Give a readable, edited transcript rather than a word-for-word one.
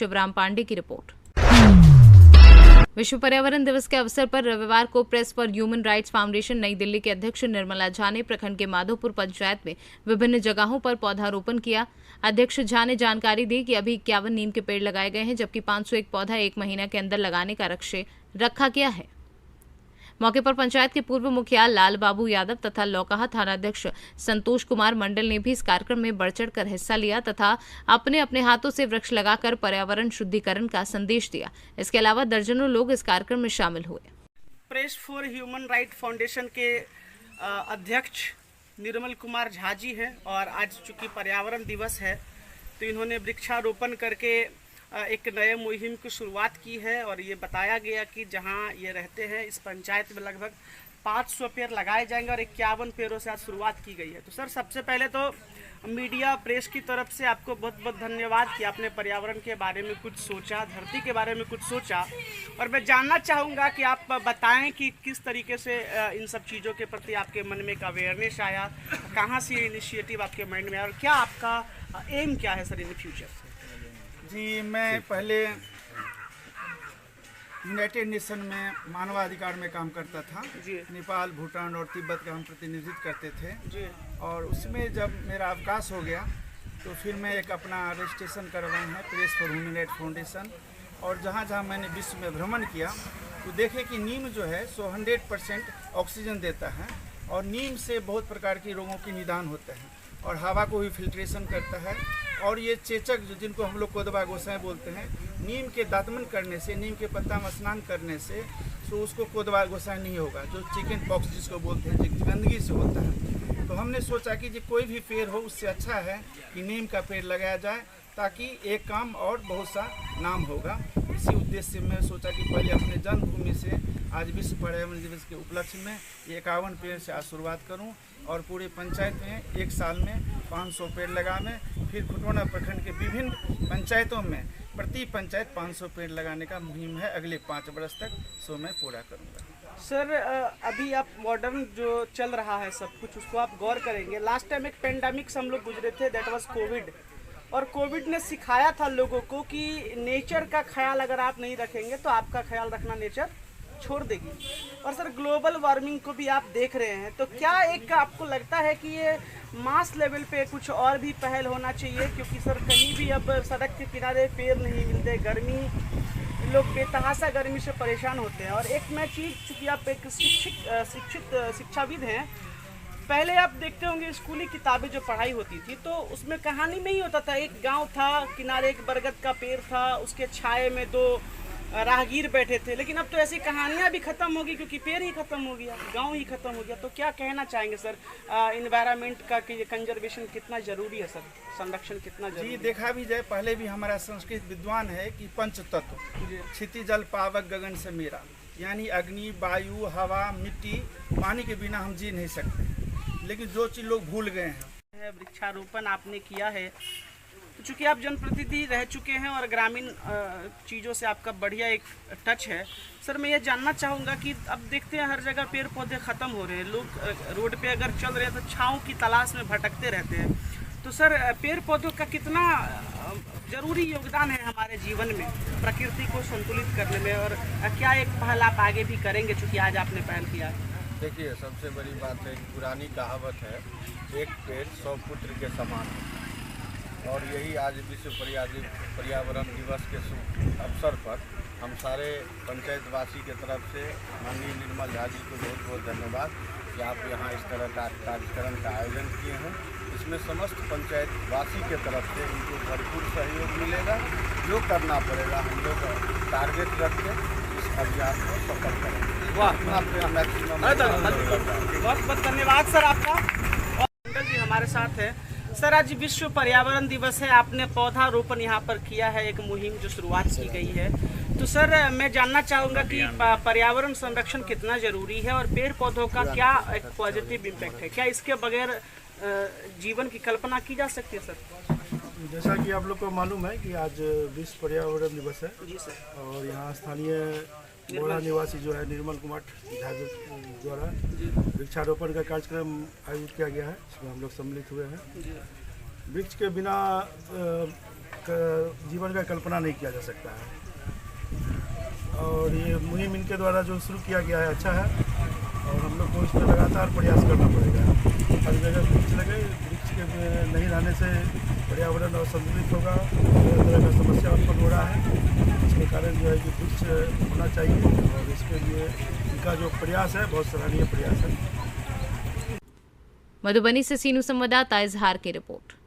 शिवराम पांडे की रिपोर्ट। विश्व पर्यावरण दिवस के अवसर पर रविवार को press for human rights foundation नई दिल्ली के अध्यक्ष निर्मला झा ने प्रखंड के माधोपुर पंचायत में विभिन्न जगहों पर पौधारोपण किया। अध्यक्ष झा ने जानकारी दी कि अभी 51 नीम के पेड़ लगाए गए हैं, जबकि 501 पौधा 1 महीना के अंदर लगाने का लक्ष्य रखा गया है। मौके पर पंचायत के पूर्व मुखिया लाल बाबू यादव तथा लौकाहा थानाध्यक्ष संतोष कुमार मंडल ने भी इस कार्यक्रम में बढ़-चढ़ कर हिस्सा लिया तथा अपने अपने हाथों से वृक्ष लगाकर पर्यावरण शुद्धिकरण का संदेश दिया। इसके अलावा दर्जनों लोग इस कार्यक्रम में शामिल हुए। Press for human right foundation के अध्यक्ष निर्मल कुमार झा जी हैं और आज चूँकि पर्यावरण दिवस है तो इन्होंने वृक्षारोपण करके एक नए मुहिम की शुरुआत की है और ये बताया गया कि जहां ये रहते हैं इस पंचायत में लगभग 500 पेड़ लगाए जाएंगे और 51 पेड़ों से आज शुरुआत की गई है। तो सर, सबसे पहले तो मीडिया प्रेस की तरफ से आपको बहुत बहुत धन्यवाद कि आपने पर्यावरण के बारे में कुछ सोचा, धरती के बारे में कुछ सोचा। और मैं जानना चाहूँगा कि आप बताएं कि किस तरीके से इन सब चीज़ों के प्रति आपके मन में एक अवेयरनेस आया, कहाँ से ये इनिशिएटिव आपके माइंड में आया और क्या आपका एम क्या है सर इन फ्यूचर? जी, मैं पहले यूनाइटेड नेशन में मानवाधिकार में काम करता था जी। नेपाल, भूटान और तिब्बत का हम प्रतिनिधित्व करते थे जी। और उसमें जब मेरा अवकाश हो गया तो फिर मैं एक अपना रजिस्ट्रेशन करवाया है press for human right foundation. और जहाँ जहाँ मैंने विश्व में भ्रमण किया तो देखे कि नीम जो है 100% ऑक्सीजन देता है और नीम से बहुत प्रकार के रोगों के निदान होते हैं और हवा को भी फिल्ट्रेशन करता है। और ये चेचक जिनको हम लोग कोदवा गोसाई बोलते हैं, नीम के दातमन करने से, नीम के पत्ता में स्नान करने से तो उसको कोदवा गोसाई नहीं होगा, जो चिकन पॉक्स जिसको बोलते हैं, गंदगी से होता है। तो हमने सोचा कि जो कोई भी पेड़ हो उससे अच्छा है कि नीम का पेड़ लगाया जाए ताकि एक काम और बहुत सा नाम होगा। इसी उद्देश्य से मैं सोचा कि पहले अपने जन्मभूमि से आज विश्व पर्यावरण दिवस के उपलक्ष्य में 51 पेड़ से आज शुरुआत करूं और पूरे पंचायत में एक साल में 500 पेड़ लगाने, फिर खुटौना प्रखंड के विभिन्न पंचायतों में प्रति पंचायत 500 पेड़ लगाने का मुहिम है अगले 5 वर्ष तक, सो मैं पूरा करूँगा। सर, अभी आप मॉडर्न जो चल रहा है सब कुछ उसको आप गौर करेंगे। लास्ट टाइम एक पेंडेमिक से हम लोग गुजरे थे, दैट वाज कोविड। और कोविड ने सिखाया था लोगों को कि नेचर का ख्याल अगर आप नहीं रखेंगे तो आपका ख्याल रखना नेचर छोड़ देगी। और सर, ग्लोबल वार्मिंग को भी आप देख रहे हैं, तो क्या एक आपको लगता है कि ये मास लेवल पे कुछ और भी पहल होना चाहिए? क्योंकि सर कहीं भी अब सड़क के किनारे पेड़ नहीं मिलते, गर्मी, लोग बेतहासा गर्मी से परेशान होते हैं। और एक मैं चीज़, चूँकि आप एक शिक्षित शिक्षाविद हैं, पहले आप देखते होंगे स्कूली किताबें जो पढ़ाई होती थी तो उसमें कहानी में ही होता था, एक गांव था, किनारे एक बरगद का पेड़ था, उसके छाए में 2 राहगीर बैठे थे। लेकिन अब तो ऐसी कहानियां भी खत्म होगी क्योंकि पेड़ ही खत्म हो गया, गांव ही खत्म हो गया। तो क्या कहना चाहेंगे सर इन्वायरमेंट का कि कंजर्वेशन कितना जरूरी है सर, संरक्षण कितना जरूरी? जी, देखा भी जाए, पहले भी हमारा संस्कृत विद्वान है कि पंच तत्व, क्षिति, जल, पावक, गगन से मेरा, यानी अग्नि, वायु, हवा, मिट्टी, पानी के बिना हम जी नहीं सकते। लेकिन जो चीज़ लोग भूल गए हैं। वृक्षारोपण आपने किया है, तो चूँकि आप जनप्रतिनिधि रह चुके हैं और ग्रामीण चीज़ों से आपका बढ़िया एक टच है। सर, मैं ये जानना चाहूँगा कि अब देखते हैं हर जगह पेड़ पौधे ख़त्म हो रहे हैं, लोग रोड पे अगर चल रहे हैं तो छाँव की तलाश में भटकते रहते हैं। तो सर, पेड़ पौधों का कितना ज़रूरी योगदान है हमारे जीवन में, प्रकृति को संतुलित करने में, और क्या एक पहल आप आगे भी करेंगे चूँकि आज आपने पहल किया है? देखिए, सबसे बड़ी बात है कि पुरानी कहावत है, एक पेड़ 100 पुत्र के समान है। और यही आज विश्व पर्यावरण दिवस के अवसर पर हम सारे पंचायतवासी के तरफ से माननीय निर्मल झा जी को बहुत बहुत धन्यवाद कि आप यहाँ इस तरह का कार्यक्रम का आयोजन किए हैं। इसमें समस्त पंचायतवासी के तरफ से उनको भरपूर सहयोग मिलेगा। जो करना पड़ेगा हम लोग टारगेट रख के इस अभियान को सफल करेंगे। बहुत बहुत धन्यवाद सर आपका। और मंडल जी हमारे साथ है। सर, आज विश्व पर्यावरण दिवस है, आपने पौधारोपण यहाँ पर किया है, एक मुहिम जो शुरुआत की गई है। तो सर, मैं जानना चाहूँगा कि पर्यावरण संरक्षण कितना ज़रूरी है और पेड़ पौधों का क्या एक पॉजिटिव इम्पैक्ट है? क्या इसके बगैर जीवन की कल्पना की जा सकती है सर? जैसा कि आप लोग को मालूम है कि आज विश्व पर्यावरण दिवस है जी सर। और यहाँ स्थानीय बोरा निवासी जो है निर्मल कुमार झा द्वारा वृक्षारोपण का कार्यक्रम आयोजित किया गया है, इसमें हम लोग सम्मिलित हुए हैं। वृक्ष के बिना जीवन का कल्पना नहीं किया जा सकता है। और ये मुहिम इनके द्वारा जो शुरू किया गया है अच्छा है, और हम लोग को इसमें लगातार प्रयास करना पड़ेगा। हर जगह वृक्ष लगे, वृक्ष के नहीं रहने से पर्यावरण असंतुलित होगा, तरह तरह का समस्या उत्पन्न हो रहा है। इसके कारण जो है कि वृक्ष होना चाहिए, और इसके लिए इनका जो प्रयास है बहुत सराहनीय प्रयास है। मधुबनी से सीनू संवाददाता इजहार की रिपोर्ट।